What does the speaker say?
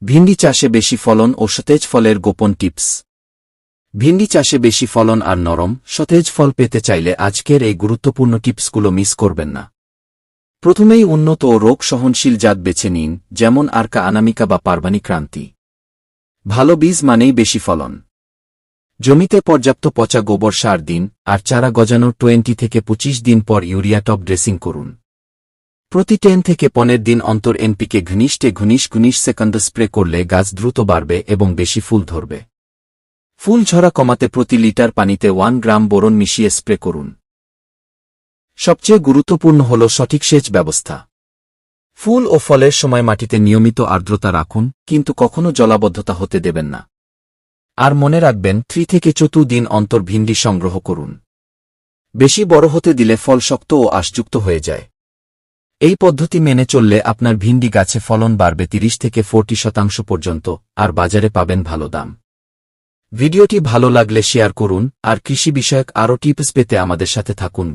ভিন্ডি চাষে বেশি ফলন ও সতেজ ফলের গোপন টিপস। ভিন্ডি চাষে বেশি ফলন আর নরম, সতেজ ফল পেতে চাইলে আজকের এই গুরুত্বপূর্ণ টিপসগুলো মিস করবেন না। প্রথমেই উন্নত ও রোগ সহনশীল জাত বেছে নিন, যেমন আরকা আনামিকা বা পারবানি ক্রান্তি। ভালো বীজ মানেই বেশি ফলন। জমিতে পর্যাপ্ত পচা গোবর সার দিন, আর চারা গজানোর 20 থেকে 25 দিন পর ইউরিয়া টপ ড্রেসিং করুন। প্রতি 10 থেকে 15 দিন অন্তর এনপিকে ঘনিশ সেকেন্ড স্প্রে করলে গাছ দ্রুত বাড়বে এবং বেশি ফুল ধরবে। ফুল ঝরা কমাতে প্রতি লিটার পানিতে 1 গ্রাম বোরন মিশিয়ে স্প্রে করুন। সবচেয়ে গুরুত্বপূর্ণ হল সঠিক সেচ ব্যবস্থা। ফুল ও ফলের সময় মাটিতে নিয়মিত আর্দ্রতা রাখুন, কিন্তু কখনো জলাবদ্ধতা হতে দেবেন না। আর মনে রাখবেন, 3 থেকে 4 দিন অন্তর ভিন্ডি সংগ্রহ করুন। বেশি বড় হতে দিলে ফল শক্ত ও আঁশযুক্ত হয়ে যায়। এই পদ্ধতি মেনে চললে আপনার ভিন্ডি গাছে ফলন বাড়বে 30 থেকে 40% পর্যন্ত, আর বাজারে পাবেন ভালো দাম। ভিডিওটি ভালো লাগলে শেয়ার করুন, আর কৃষি বিষয়ক আরও টিপস পেতে আমাদের সাথে থাকুন।